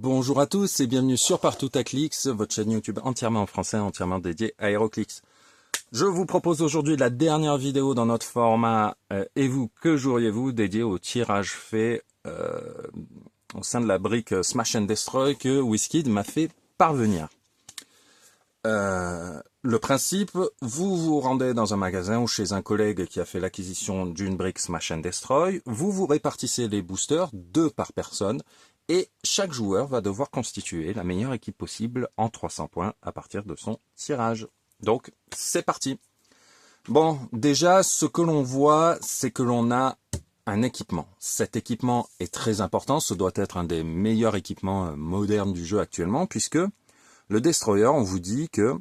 Bonjour à tous et bienvenue sur Partout à Clix, votre chaîne YouTube entièrement en français, entièrement dédiée à HeroClix. Je vous propose aujourd'hui la dernière vidéo dans notre format Et vous, que joueriez-vous dédié au tirage fait au sein de la brique Smash and Destroy que WizKid m'a fait parvenir. Le principe, vous vous rendez dans un magasin ou chez un collègue qui a fait l'acquisition d'une brique Smash and Destroy, vous vous répartissez les boosters, 2 par personne, et chaque joueur va devoir constituer la meilleure équipe possible en 300 points à partir de son tirage. Donc, c'est parti. Bon, déjà, ce que l'on voit, c'est que l'on a un équipement. Cet équipement est très important, ce doit être un des meilleurs équipements modernes du jeu actuellement, puisque le Destroyer, on vous dit que,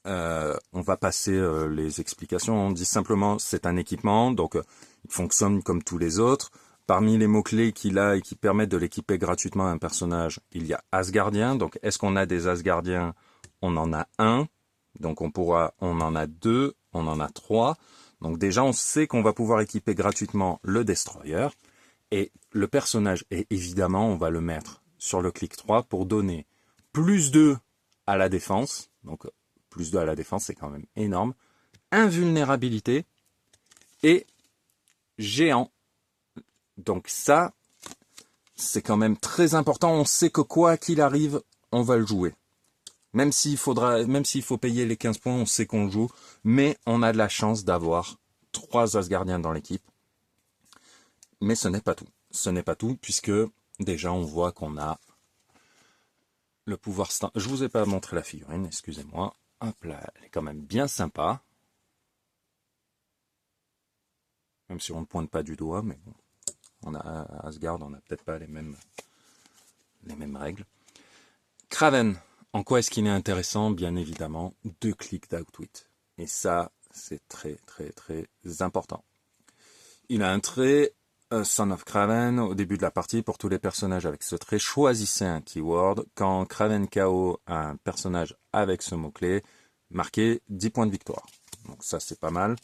on va passer les explications, on dit simplement c'est un équipement, donc il fonctionne comme tous les autres. Parmi les mots-clés qu'il a et qui permettent de l'équiper gratuitement à un personnage, il y a Asgardien. Donc est-ce qu'on a des Asgardiens? On en a un, donc on en a 2, on en a 3. Donc déjà on sait qu'on va pouvoir équiper gratuitement le Destroyer. Et le personnage, et évidemment on va le mettre sur le clic 3 pour donner plus 2 à la défense, donc plus 2 à la défense, c'est quand même énorme, invulnérabilité et géant. Donc ça, c'est quand même très important, on sait que quoi qu'il arrive, on va le jouer. Même s'il faut payer les 15 points, on sait qu'on le joue, mais on a de la chance d'avoir 3 Asgardiens dans l'équipe. Mais ce n'est pas tout. Ce n'est pas tout, puisque déjà on voit qu'on a le pouvoir stand. Je vous ai pas montré la figurine, excusez-moi. Hop là, elle est quand même bien sympa. Même si on ne pointe pas du doigt, mais bon. On a Asgard, on n'a peut-être pas les mêmes règles. Kraven, en quoi est-ce qu'il est intéressant? Bien évidemment, 2 clics d'outwit. Et ça, c'est très très très important. Il a un trait, Son of Kraven, au début de la partie, pour tous les personnages avec ce trait, choisissez un keyword. Quand Kraven KO a un personnage avec ce mot-clé, marquez 10 points de victoire. Donc ça, c'est pas mal.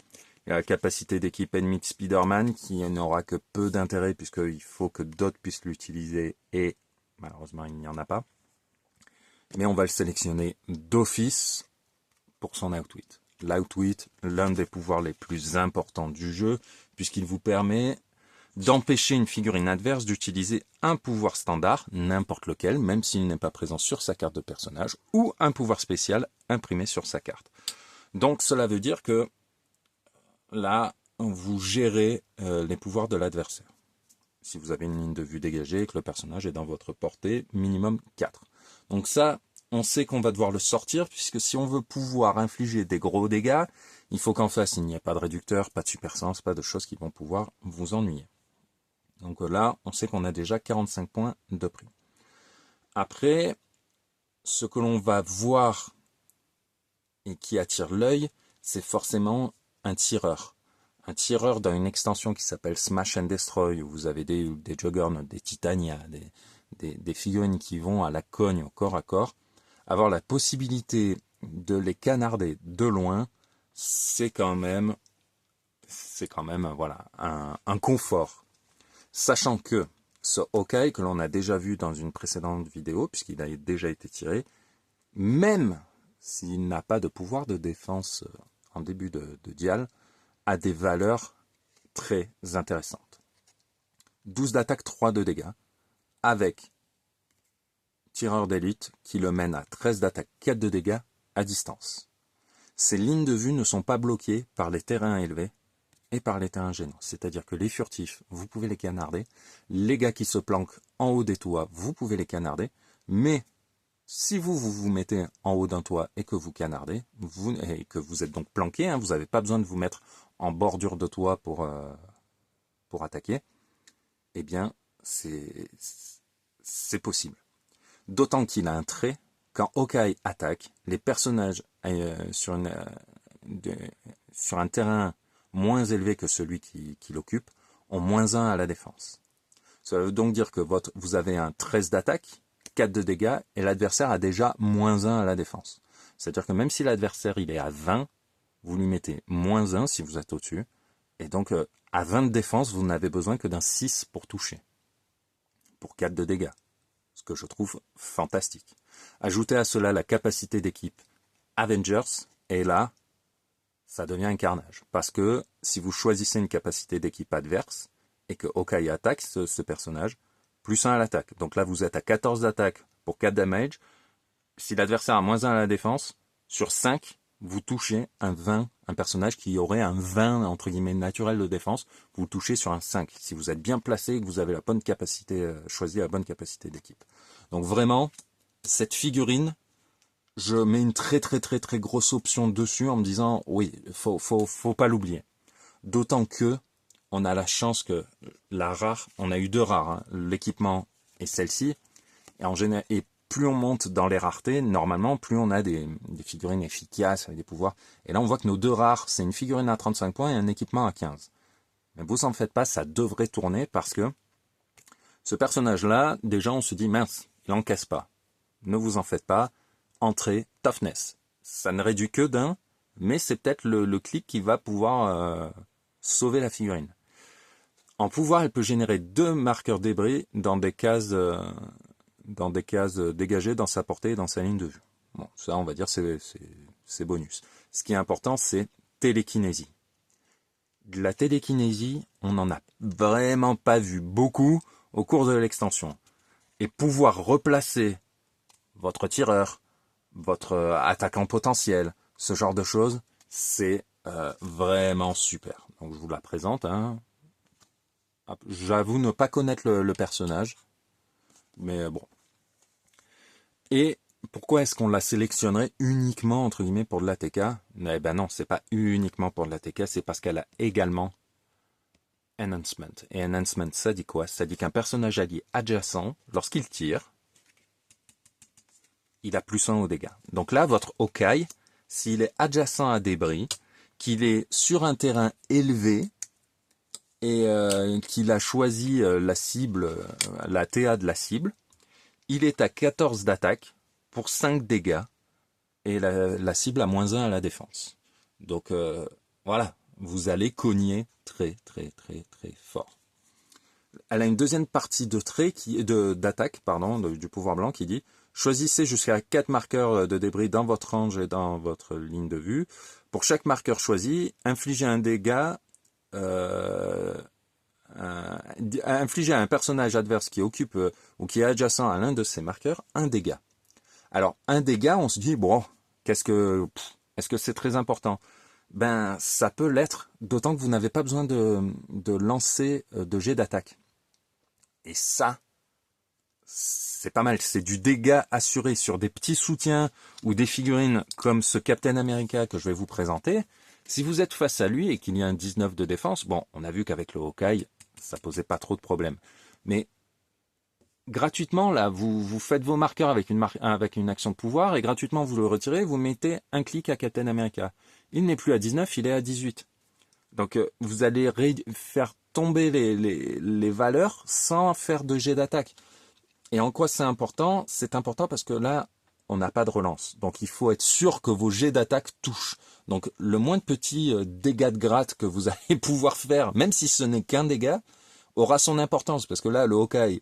Il y a la capacité d'équipe ennemie de Spider-Man qui n'aura que peu d'intérêt puisqu'il faut que d'autres puissent l'utiliser et malheureusement il n'y en a pas. Mais on va le sélectionner d'office pour son outwit. L'outwit, l'un des pouvoirs les plus importants du jeu puisqu'il vous permet d'empêcher une figurine adverse d'utiliser un pouvoir standard, n'importe lequel, même s'il n'est pas présent sur sa carte de personnage, ou un pouvoir spécial imprimé sur sa carte. Donc cela veut dire que là, vous gérez les pouvoirs de l'adversaire. Si vous avez une ligne de vue dégagée et que le personnage est dans votre portée, minimum 4. Donc ça, on sait qu'on va devoir le sortir, puisque si on veut pouvoir infliger des gros dégâts, il faut qu'en face, il n'y ait pas de réducteur, pas de super sens, pas de choses qui vont pouvoir vous ennuyer. Donc là, on sait qu'on a déjà 45 points de prix. Après, ce que l'on va voir et qui attire l'œil, c'est forcément un tireur. Un tireur dans une extension qui s'appelle Smash and Destroy, où vous avez des Juggernauts, des Titania, des figurines qui vont à la cogne au corps à corps. Avoir la possibilité de les canarder de loin, c'est quand même voilà, un confort. Sachant que ce Hawkeye, que l'on a déjà vu dans une précédente vidéo, puisqu'il a déjà été tiré, même s'il n'a pas de pouvoir de défense en début de dial, a des valeurs très intéressantes. 12 d'attaque, 3 de dégâts, avec tireur d'élite qui le mène à 13 d'attaque, 4 de dégâts à distance. Ces lignes de vue ne sont pas bloquées par les terrains élevés et par les terrains gênants. C'est-à-dire que les furtifs, vous pouvez les canarder. Les gars qui se planquent en haut des toits, vous pouvez les canarder. Mais si vous mettez en haut d'un toit et que vous canardez, et que vous êtes donc planqué, vous n'avez pas besoin de vous mettre en bordure de toit pour attaquer, eh bien, c'est possible. D'autant qu'il a un trait, quand Hawkeye attaque, les personnages sur un terrain moins élevé que celui qui l'occupe ont moins 1 à la défense. Ça veut donc dire que vous avez un 13 d'attaque, 4 de dégâts, et l'adversaire a déjà moins 1 à la défense. C'est-à-dire que même si l'adversaire il est à 20, vous lui mettez moins 1 si vous êtes au-dessus, et donc à 20 de défense, vous n'avez besoin que d'un 6 pour toucher, pour 4 de dégâts. Ce que je trouve fantastique. Ajoutez à cela la capacité d'équipe Avengers, et là, ça devient un carnage. Parce que si vous choisissez une capacité d'équipe adverse, et que Hawkeye attaque ce personnage, plus 1 à l'attaque. Donc là, vous êtes à 14 d'attaque pour 4 damage. Si l'adversaire a moins 1 à la défense, sur 5, vous touchez un personnage qui aurait un 20, entre guillemets, naturel de défense, vous touchez sur un 5, si vous êtes bien placé et que vous avez la bonne capacité, choisi la bonne capacité d'équipe. Donc vraiment, cette figurine, je mets une très grosse option dessus en me disant, oui, faut pas l'oublier. D'autant que, on a la chance que la rare, on a eu 2 rares, hein, l'équipement et celle-ci, et en général, et plus on monte dans les raretés, normalement, plus on a des figurines efficaces avec des pouvoirs. Et là, on voit que nos 2 rares, c'est une figurine à 35 points et un équipement à 15. Mais vous en faites pas, ça devrait tourner parce que ce personnage-là, déjà, on se dit, mince, il encaisse pas. Ne vous en faites pas. Entrée, toughness. Ça ne réduit que d'1, mais c'est peut-être le clic qui va pouvoir sauver la figurine. En pouvoir, elle peut générer 2 marqueurs débris dans des cases dégagées dans sa portée et dans sa ligne de vue. Bon, ça, on va dire, c'est bonus. Ce qui est important, c'est télékinésie. De la télékinésie, on n'en a vraiment pas vu beaucoup au cours de l'extension. Et pouvoir replacer votre tireur, votre attaquant potentiel, ce genre de choses, c'est vraiment super. Donc je vous la présente, hein. J'avoue ne pas connaître le personnage, mais bon. Et pourquoi est-ce qu'on la sélectionnerait uniquement, entre guillemets, pour de l'ATK? Eh ben non, c'est pas uniquement pour de l'ATK, c'est parce qu'elle a également Enhancement. Et Enhancement, ça dit quoi? Ça dit qu'un personnage allié adjacent, lorsqu'il tire, il a plus 1 aux dégâts. Donc là, votre Hawkeye, s'il est adjacent à débris, qu'il est sur un terrain élevé, et qu'il a choisi la cible, la TA de la cible, il est à 14 d'attaque pour 5 dégâts et la cible a moins 1 à la défense. Donc voilà, vous allez cogner très fort. Elle a une deuxième partie de trait d'attaque, du pouvoir blanc qui dit choisissez jusqu'à 4 marqueurs de débris dans votre range et dans votre ligne de vue. Pour chaque marqueur choisi, infligez un dégât infliger à un personnage adverse qui occupe ou qui est adjacent à l'un de ces marqueurs un dégât. Alors, un dégât, on se dit, bon, est-ce que c'est très important? Ben, ça peut l'être, d'autant que vous n'avez pas besoin de lancer de jet d'attaque. Et ça, c'est pas mal. C'est du dégât assuré sur des petits soutiens ou des figurines comme ce Captain America que je vais vous présenter. Si vous êtes face à lui et qu'il y a un 19 de défense, bon, on a vu qu'avec le Hawkeye, ça posait pas trop de problèmes. Mais gratuitement, là, vous faites vos marqueurs avec une action de pouvoir et gratuitement vous le retirez, vous mettez un clic à Captain America. Il n'est plus à 19, il est à 18. Donc vous allez faire tomber les valeurs sans faire de jet d'attaque. Et en quoi c'est important? C'est important parce que là, on n'a pas de relance. Donc il faut être sûr que vos jets d'attaque touchent. Donc le moins de petits dégâts de gratte que vous allez pouvoir faire, même si ce n'est qu'un dégât, aura son importance. Parce que là, le Hawkeye,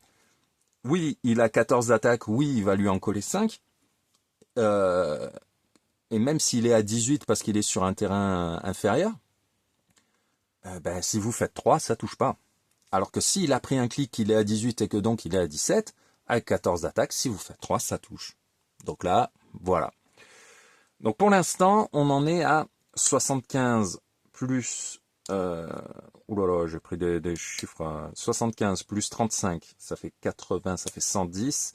oui, il a 14 d'attaque, oui, il va lui en coller 5. Et même s'il est à 18 parce qu'il est sur un terrain inférieur, ben, si vous faites 3, ça touche pas. Alors que s'il a pris un clic, qu'il est à 18 et que donc il est à 17, avec 14 d'attaque, si vous faites 3, ça touche. Donc là, voilà. Donc pour l'instant, on en est à 75 plus... oulala, j'ai pris des chiffres. 75 plus 35, ça fait 80, ça fait 110.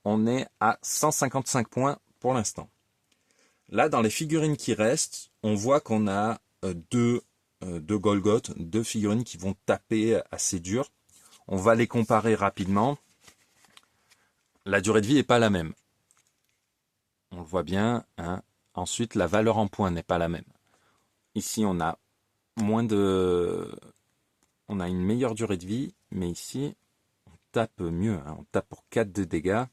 On est à 155 points pour l'instant. Là, dans les figurines qui restent, on voit qu'on a deux Golgoth, 2 figurines qui vont taper assez dur. On va les comparer rapidement. La durée de vie n'est pas la même. On le voit bien, hein. Ensuite, la valeur en points n'est pas la même. Ici, on a on a une meilleure durée de vie, mais ici, on tape mieux, hein. On tape pour 4 de dégâts.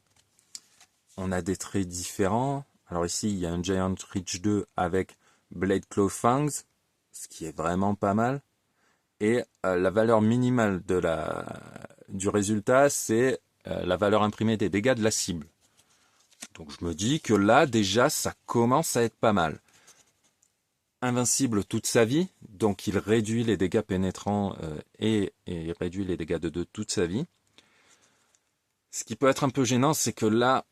On a des traits différents. Alors ici, il y a un Giant Reach 2 avec Blade Claw Fangs, ce qui est vraiment pas mal. Et la valeur minimale du résultat, c'est la valeur imprimée des dégâts de la cible. Donc je me dis que là, déjà, ça commence à être pas mal. Invincible toute sa vie, donc il réduit les dégâts pénétrants et il réduit les dégâts de 2 toute sa vie. Ce qui peut être un peu gênant, c'est que là,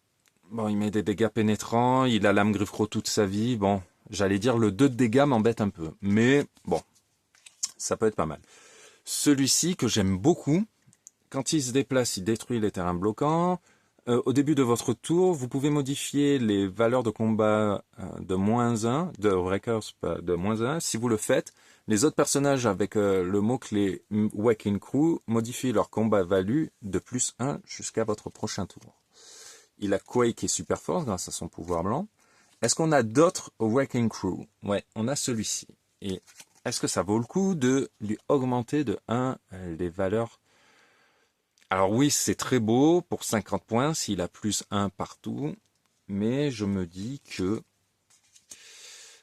bon, il met des dégâts pénétrants, il a l'âme Griffro toute sa vie. Bon, j'allais dire le 2 de dégâts m'embête un peu, mais bon, ça peut être pas mal. Celui-ci que j'aime beaucoup, quand il se déplace, il détruit les terrains bloquants. Au début de votre tour, vous pouvez modifier les valeurs de combat de -1, de Wreckers de -1. Si vous le faites, les autres personnages avec le mot-clé Wrecking Crew modifient leur combat value de +1 jusqu'à votre prochain tour. Il a Quake et Super Force grâce à son pouvoir blanc. Est-ce qu'on a d'autres Wrecking Crew? Ouais, on a celui-ci. Et est-ce que ça vaut le coup de lui augmenter de 1 les valeurs? Alors oui, c'est très beau pour 50 points s'il a +1 partout, mais je me dis que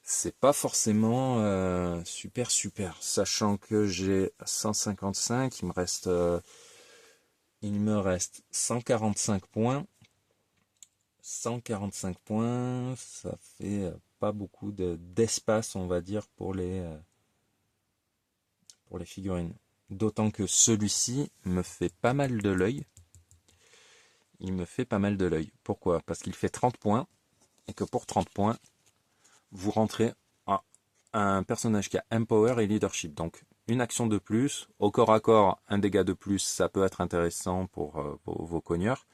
c'est pas forcément super, sachant que j'ai 155, il me reste 145 points. 145 points, ça fait pas beaucoup d'espace, on va dire, pour les figurines. D'autant que celui-ci me fait pas mal de l'œil. Il me fait pas mal de l'œil. Pourquoi? Parce qu'il fait 30 points, et que pour 30 points, vous rentrez à un personnage qui a Empower et Leadership. Donc, une action de plus, au corps à corps, un dégât de plus, ça peut être intéressant pour vos cogneurs.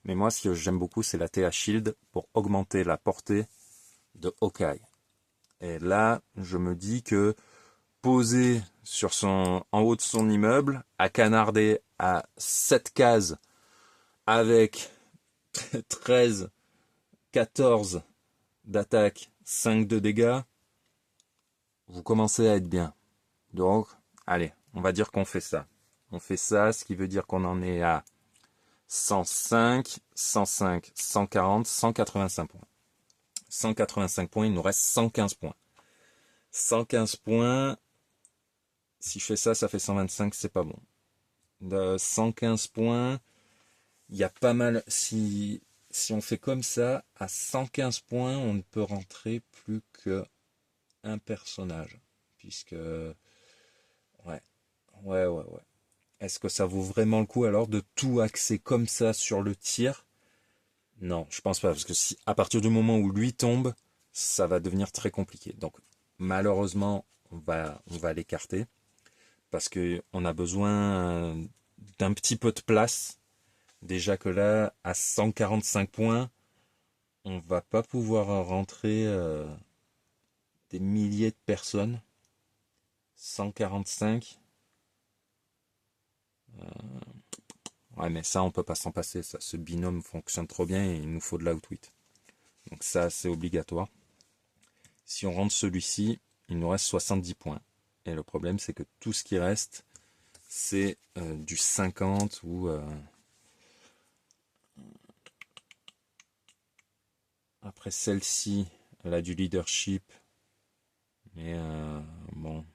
Mais moi, ce que j'aime beaucoup, c'est la TA Shield pour augmenter la portée de Hawkeye. Et là, je me dis que posé en haut de son immeuble, à canarder à 7 cases, avec 13, 14 d'attaque, 5 de dégâts, vous commencez à être bien. Donc, allez, on va dire qu'on fait ça. On fait ça, ce qui veut dire qu'on en est à 105, 105, 140, 185 points. 185 points, il nous reste 115 points. 115 points, si je fais ça, ça fait 125, c'est pas bon. De 115 points, il y a pas mal. Si on fait comme ça, à 115 points, on ne peut rentrer plus qu'un personnage. Puisque. Ouais. Est-ce que ça vaut vraiment le coup alors de tout axer comme ça sur le tir? Non, je pense pas. Parce que si à partir du moment où lui tombe, ça va devenir très compliqué. Donc malheureusement, on va l'écarter. Parce qu'on a besoin d'un petit peu de place. Déjà que là, à 145 points, on va pas pouvoir rentrer des milliers de personnes. 145. Ouais, mais ça, on peut pas s'en passer. Ça, ce binôme fonctionne trop bien et il nous faut de l'outwit. Donc ça, c'est obligatoire. Si on rentre celui-ci, il nous reste 70 points. Et le problème, c'est que tout ce qui reste, c'est du 50 ou... Après celle-ci, elle a du leadership. Mais bon.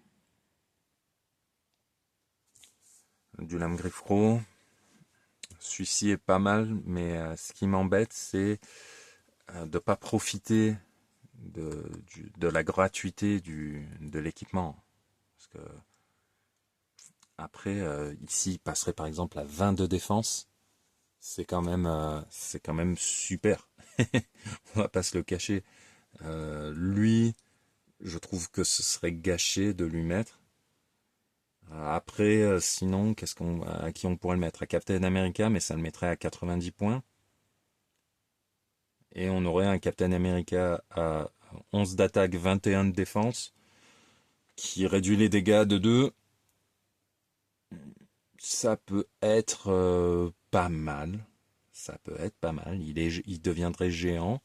Du lame griffro. Celui-ci est pas mal, mais ce qui m'embête, c'est de ne pas profiter de la gratuité de l'équipement. Parce que après, ici, il passerait par exemple à 20 de défense. C'est quand même super. On va pas se le cacher. Lui, je trouve que ce serait gâché de lui mettre. Après, sinon, à qui on pourrait le mettre? À Captain America, mais ça le mettrait à 90 points. Et on aurait un Captain America à 11 d'attaque, 21 de défense, qui réduit les dégâts de 2. Ça peut être pas mal. Ça peut être pas mal. Il deviendrait géant.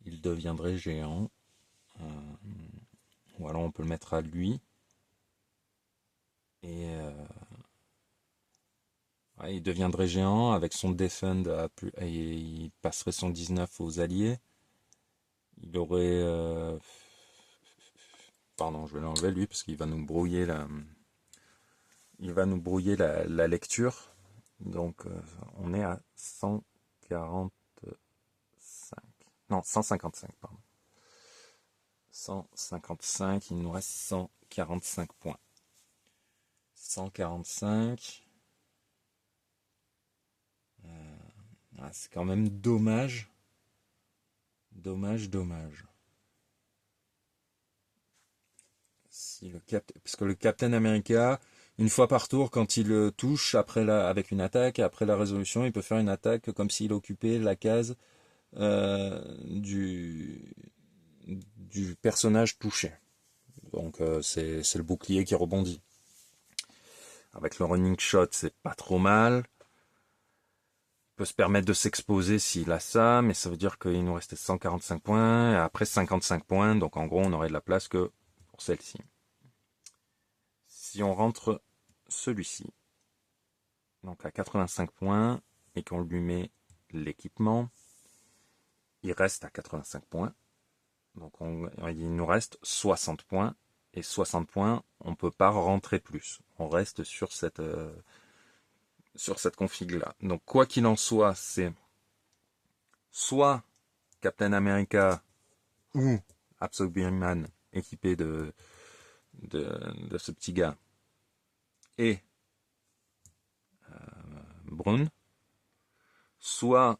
Il deviendrait géant. Ou alors on peut le mettre à lui. Et ouais, il deviendrait géant avec son defend et il passerait son 19 aux alliés. Il aurait... Pardon, je vais l'enlever lui parce qu'il va nous brouiller la lecture. Donc on est à 145. Non, 155, pardon. 155, il nous reste 145 points. 145. C'est quand même dommage. Dommage. Parce que le Captain America, une fois par tour, quand il touche avec une attaque, après la résolution, il peut faire une attaque comme s'il occupait la case du personnage touché. Donc c'est le bouclier qui rebondit. Avec le running shot, c'est pas trop mal. Il peut se permettre de s'exposer s'il a ça, mais ça veut dire qu'il nous restait 145 points, et après 55 points, donc en gros on aurait de la place que pour celle-ci. Si on rentre celui-ci, donc à 85 points, et qu'on lui met l'équipement, il reste à 85 points. Donc il nous reste 60 points, et 60 points, on ne peut pas rentrer plus. On reste sur cette config-là. Donc quoi qu'il en soit, c'est soit Captain America ou Absorbing Man équipé de ce petit gars et Brune, soit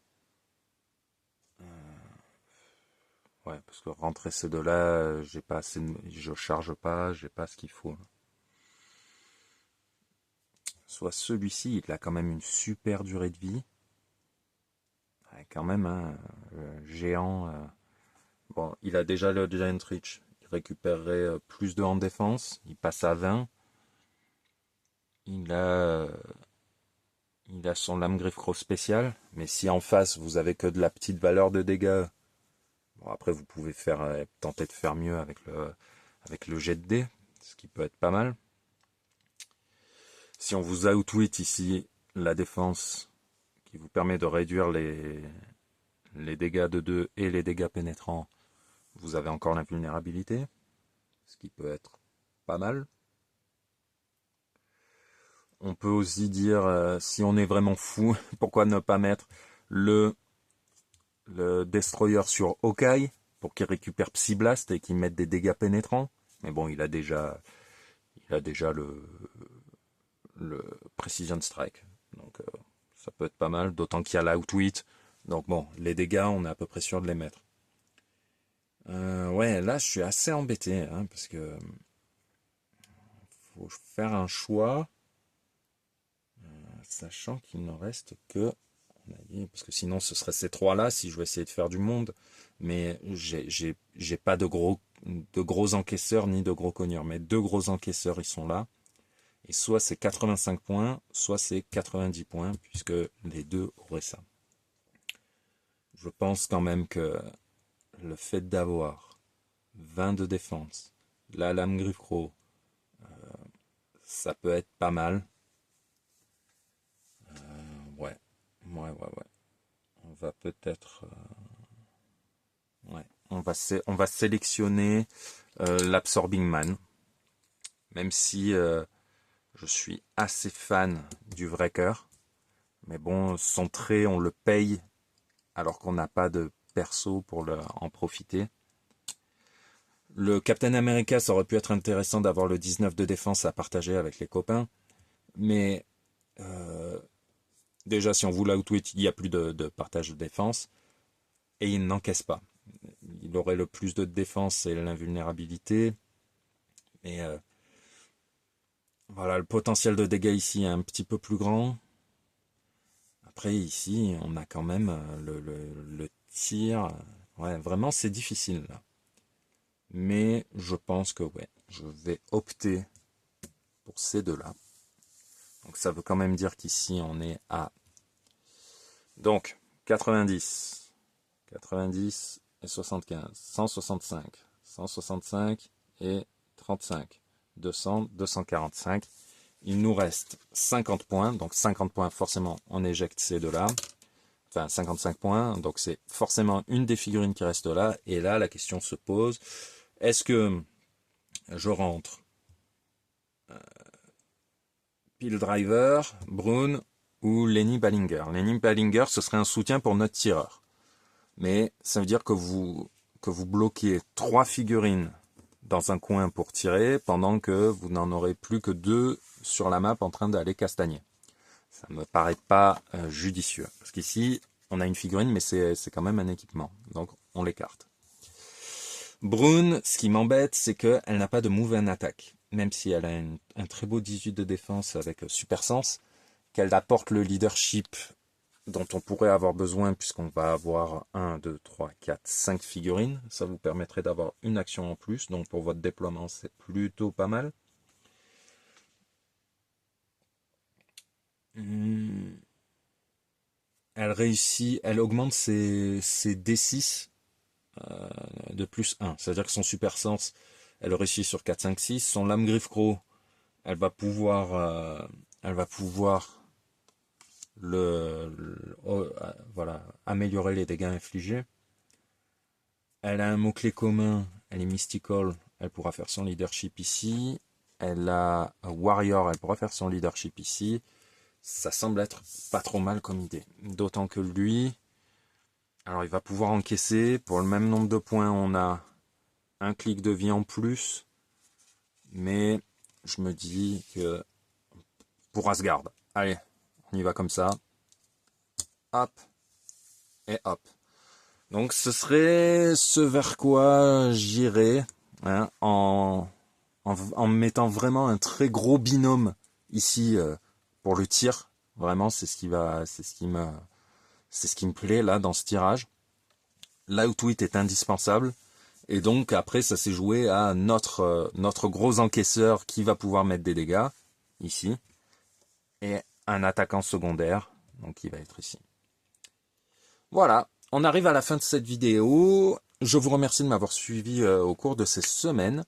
ouais, parce que rentrer ces deux-là, j'ai pas assez je charge pas, j'ai pas ce qu'il faut. Soit celui-ci, il a quand même une super durée de vie. Ouais, quand même, hein, géant. Bon, il a déjà le Giant Reach. Il récupérerait plus de en défense. Il passe à 20. Il a son lame griffe cross spécial. Mais si en face, vous avez que de la petite valeur de dégâts, bon, après, vous pouvez tenter de faire mieux avec le jet de dés, ce qui peut être pas mal. Si on vous outwit ici la défense, qui vous permet de réduire les dégâts de 2 et les dégâts pénétrants, vous avez encore la vulnérabilité, ce qui peut être pas mal. On peut aussi dire, si on est vraiment fou, pourquoi ne pas mettre le Destroyer sur Hawkeye, pour qu'il récupère Psyblast et qu'il mette des dégâts pénétrants. Mais bon, il a déjà le Precision Strike. Donc ça peut être pas mal, d'autant qu'il y a l'Outwit. Donc bon, les dégâts, on est à peu près sûr de les mettre. Ouais, là je suis assez embêté, hein, parce que faut faire un choix, sachant qu'il ne reste que, parce que sinon ce serait ces trois-là si je vais essayer de faire du monde, mais j'ai pas de gros encaisseurs ni de gros cogneurs, mais deux gros encaisseurs ils sont là, et soit c'est 85 points, soit c'est 90 points, puisque les deux auraient ça. Je pense quand même que le fait d'avoir 20 de défense, la lame griffe croc, ça peut être pas mal. Ouais. On va peut-être... ouais. On va sélectionner l'Absorbing Man. Même si je suis assez fan du Wrecker. Mais bon, son trait, on le paye alors qu'on n'a pas de perso pour en profiter. Le Captain America, ça aurait pu être intéressant d'avoir le 19 de défense à partager avec les copains. Mais déjà, si on voulait outwit, il n'y a plus de partage de défense. Et il n'encaisse pas. Il aurait le plus de défense et l'invulnérabilité. Mais voilà, le potentiel de dégâts ici est un petit peu plus grand. Après, ici, on a quand même le tir. Ouais, vraiment, c'est difficile là. Mais je pense que ouais, je vais opter pour ces deux-là. Donc ça veut quand même dire qu'ici, on est à... Donc, 90 et 75, 165, 165 et 35, 200, 245. Il nous reste 50 points, donc 50 points forcément on éjecte ces deux-là. Enfin 55 points, donc c'est forcément une des figurines qui reste là. Et là la question se pose, est-ce que je rentre Pile Driver, Brune ou Lenny Ballinger. Lenny Ballinger, ce serait un soutien pour notre tireur. Mais ça veut dire que vous bloquez 3 figurines dans un coin pour tirer, pendant que vous n'en aurez plus que 2 sur la map en train d'aller castagner. Ça me paraît pas judicieux. Parce qu'ici, on a une figurine, mais c'est quand même un équipement. Donc, on l'écarte. Brune, ce qui m'embête, c'est qu'elle n'a pas de move and attack. Même si elle a un très beau 18 de défense avec super sens, qu'elle apporte le leadership dont on pourrait avoir besoin, puisqu'on va avoir 1, 2, 3, 4, 5 figurines. Ça vous permettrait d'avoir une action en plus. Donc, pour votre déploiement, c'est plutôt pas mal. Elle réussit, elle augmente ses D6 de plus 1. C'est-à-dire que son super sens, elle réussit sur 4, 5, 6. Son lame griffe croc, elle va pouvoir voilà, améliorer les dégâts infligés. Elle a un mot-clé commun, elle est mystical, elle pourra faire son leadership ici. Elle a un warrior, elle pourra faire son leadership ici. Ça semble être pas trop mal comme idée. D'autant que lui, alors il va pouvoir encaisser. Pour le même nombre de points, on a un clic de vie en plus. Mais je me dis que pour Asgard, allez, on y va comme ça. Hop, et hop. Donc ce serait ce vers quoi j'irais, hein, en mettant vraiment un très gros binôme ici pour le tir. Vraiment, c'est ce qui me plaît là dans ce tirage. L'outwit est indispensable. Et donc après, ça s'est joué à notre gros encaisseur qui va pouvoir mettre des dégâts, ici. Et un attaquant secondaire, donc qui va être ici. Voilà, on arrive à la fin de cette vidéo. Je vous remercie de m'avoir suivi au cours de ces semaines.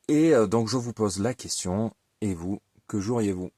Et donc je vous pose la question, et vous, que joueriez-vous ?